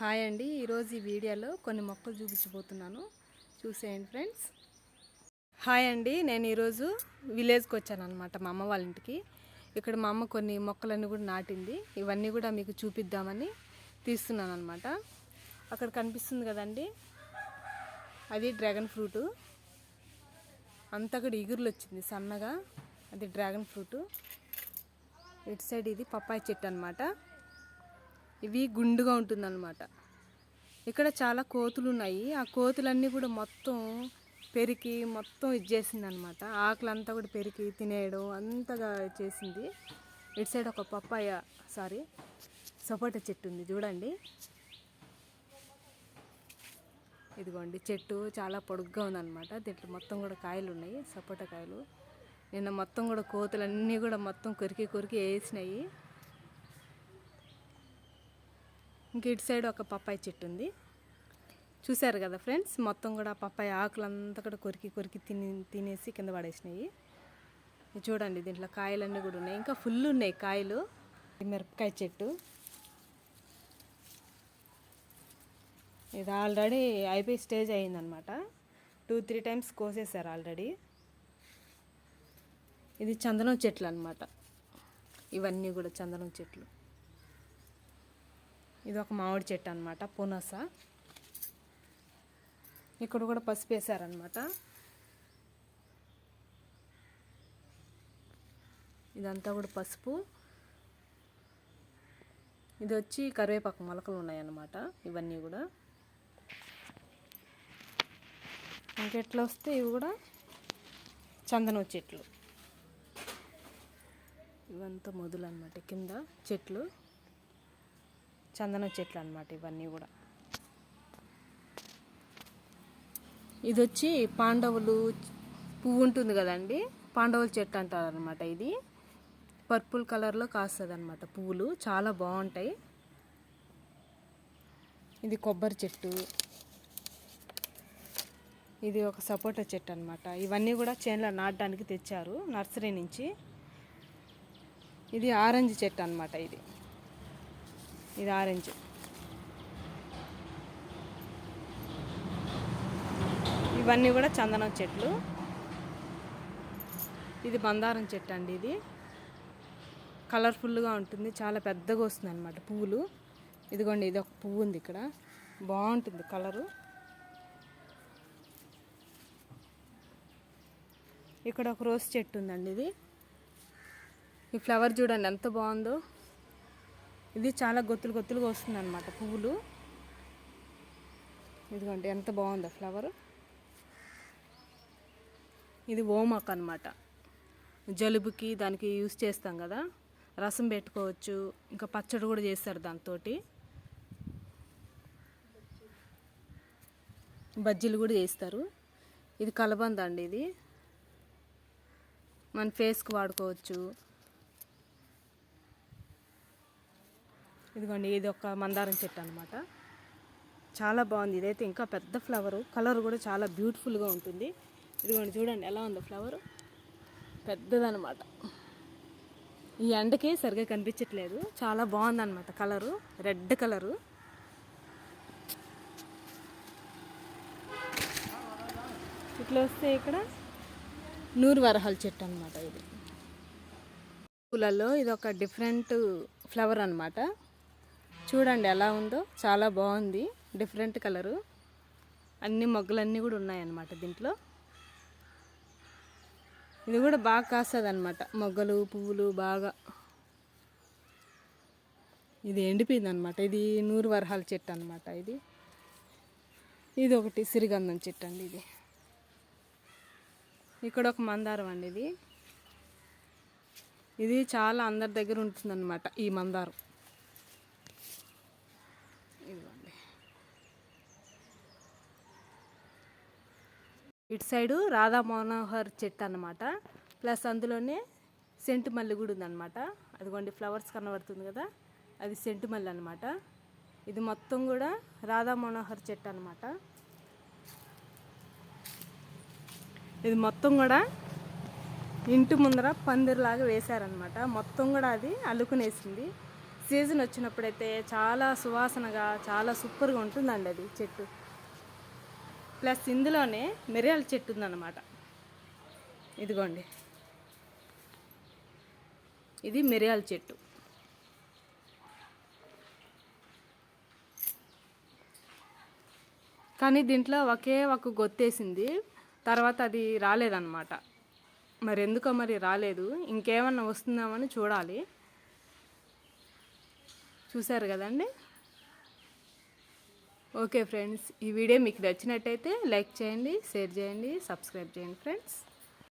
Hi అండి. ఈరోజు ఈ వీడియోలో కొన్ని మొక్కలు చూపించబోతున్నాను, చూసేయండి ఫ్రెండ్స్. హాయ్ అండి, నేను ఈరోజు విలేజ్కి వచ్చాను అనమాట, మా అమ్మ వాళ్ళ ఇంటికి. ఇక్కడ మా అమ్మ కొన్ని మొక్కలన్నీ కూడా నాటింది. ఇవన్నీ కూడా మీకు చూపిద్దామని తీస్తున్నాను అనమాట. అక్కడ కనిపిస్తుంది కదండి, అది డ్రాగన్ ఫ్రూటు. అంతా కూడా ఇగురులు వచ్చింది సన్నగా, అది డ్రాగన్ ఫ్రూటు. ఇటు సైడ్ ఇది పప్పాయ చెట్టు అనమాట. ఇవి గుండుగా ఉంటుందన్నమాట. ఇక్కడ చాలా కోతులు ఉన్నాయి. ఆ కోతులన్నీ కూడా మొత్తం పెరికి మొత్తం ఇచ్చేసింది అనమాట. ఆకులంతా కూడా పెరికి తినేయడం అంతగా చేసింది. ఇటు సైడ్ ఒక సపోటా చెట్టు ఉంది చూడండి. ఇదిగోండి, చెట్టు చాలా పొడుగ్గా ఉందన్నమాట. దీంట్లో మొత్తం కూడా కాయలు ఉన్నాయి, సపోటా కాయలు. నిన్న మొత్తం కూడా కోతులన్నీ కూడా మొత్తం కొరికి కొరికి వేసినాయి. ఇంక ఇటు సైడ్ ఒక పప్పాయ చెట్టు ఉంది, చూశారు కదా ఫ్రెండ్స్. మొత్తం కూడా పప్పాయ ఆకులంతా కూడా కొరికి కొరికి తినేసి కింద పడేసినాయి. చూడండి, దీంట్లో కాయలన్నీ కూడా ఉన్నాయి, ఇంకా ఫుల్ ఉన్నాయి కాయలు. మిరపకాయ చెట్టు ఇది ఆల్రెడీ అయిపోయి స్టేజ్ అయిందనమాట. 2-3 టైమ్స్ కోసేసారు ఆల్రెడీ. ఇది చందనం చెట్లు అనమాట. ఇవన్నీ కూడా చందనం చెట్లు. ఇది ఒక మామిడి చెట్టు అనమాట, పునస. ఇక్కడ కూడా పసుపు వేసారనమాట. ఇదంతా కూడా పసుపు. ఇది వచ్చి కరివేపాకు మొలకలు ఉన్నాయన్నమాట. ఇవన్నీ కూడా ఇంకెట్లా వస్తే ఇవి కూడా చందనం చెట్లు. ఇవంతా మొదలు అనమాట, కింద చెట్లు చందనం చెట్లు అనమాట ఇవన్నీ కూడా. ఇది వచ్చి పాండవులు పువ్వు ఉంటుంది కదండి, పాండవుల చెట్టు అంటారు అనమాట. ఇది పర్పుల్ కలర్లో కాస్తుంది అనమాట పువ్వులు, చాలా బాగుంటాయి. ఇది కొబ్బరి చెట్టు. ఇది ఒక సపోటా చెట్టు అనమాట. ఇవన్నీ కూడా చేనులో నాటడానికి తెచ్చారు నర్సరీ నుంచి. ఇది ఆరెంజ్ చెట్టు అనమాట. ఇది ఆరెంజ్. ఇవన్నీ కూడా చందనం చెట్లు. ఇది మందారం చెట్టు అండి. ఇది కలర్ఫుల్గా ఉంటుంది, చాలా పెద్దగా వస్తుంది అనమాట పువ్వులు. ఇదిగోండి, ఇది ఒక పువ్వు ఉంది ఇక్కడ, బాగుంటుంది కలరు. ఇక్కడ ఒక రోజ్ చెట్టు ఉందండి. ఈ ఫ్లవర్ చూడండి ఎంత బాగుందో. ఇది చాలా గొత్తులు గొత్తులుగా వస్తుంది అనమాట పువ్వులు. ఇదిగోండి ఎంత బాగుందో ఫ్లవర్. ఇది ఓమాకు అనమాట. జలుబుకి దానికి యూస్ చేస్తాం కదా, రసం పెట్టుకోవచ్చు, ఇంకా పచ్చడి కూడా చేస్తారు దాంతో. బజ్జీలు కూడా చేస్తారు. ఇది కలబంద అండి. ఇది మన ఫేస్కి వాడుకోవచ్చు. ఇదిగోండి, ఇది ఒక మందారం చెట్టు అనమాట. చాలా బాగుంది. ఇదైతే ఇంకా పెద్ద ఫ్లవరు, కలర్ కూడా చాలా బ్యూటిఫుల్గా ఉంటుంది. ఇదిగోండి చూడండి ఎలా ఉందో ఫ్లవరు, పెద్దదనమాట. ఈ ఎండకి సరిగా కనిపించట్లేదు, చాలా బాగుందన్నమాట కలరు, రెడ్ కలరు. ఇట్లా వస్తే ఇక్కడ నూరు వరహాల చెట్టు అనమాట. ఇది పూలలో ఇది ఒక డిఫరెంట్ ఫ్లవర్ అనమాట. చూడండి ఎలా ఉందో, చాలా బాగుంది, డిఫరెంట్ కలరు. అన్ని మొగ్గలన్నీ కూడా ఉన్నాయన్నమాట దీంట్లో. ఇది కూడా బాగా కాస్తుంది అనమాట, మొగ్గలు పువ్వులు బాగా. ఇది ఎండిపోయింది అనమాట. ఇది నూరు వరహాల చెట్టు అనమాట. ఇది ఒకటి సిరిగంధం చెట్టు అండి. ఇక్కడ ఒక మందారం అండి. ఇది చాలా అందరి దగ్గర ఉంటుందన్నమాట ఈ మందారం. ఇదిగోండి, ఇటు సైడు రాధా మనోహర్ చెట్టు అన్నమాట. ప్లస్ అందులోనే సెంటు మల్లి కూడా ఉందన్నమాట. అదిగోండి ఫ్లవర్స్ కనబడుతుంది కదా, అది సెంటు మల్లి అనమాట. ఇది మొత్తం కూడా రాధా మనోహర్ చెట్టు అనమాట. ఇది మొత్తం కూడా ఇంటి ముందర పందిరిలాగా వేశారనమాట. మొత్తం కూడా అది అల్లుకునేసింది. సీజన్ వచ్చినప్పుడైతే చాలా సువాసనగా చాలా సూపర్గా ఉంటుందండి అది చెట్టు. ప్లస్ ఇందులోనే మిరియాల చెట్టు ఉందన్నమాట. ఇదిగోండి, ఇది మిరియాల చెట్టు. కానీ దీంట్లో ఒకే ఒక గొత్తేసింది, తర్వాత అది రాలేదన్నమాట. మరి ఎందుకో మరి రాలేదు, ఇంకేమన్నా వస్తుందామని చూడాలి. చూసారు కదండి. ఓకే ఫ్రెండ్స్, ఈ వీడియో మీకు నచ్చినట్టయితే లైక్ చేయండి, షేర్ చేయండి, సబ్స్క్రైబ్ చేయండి ఫ్రెండ్స్.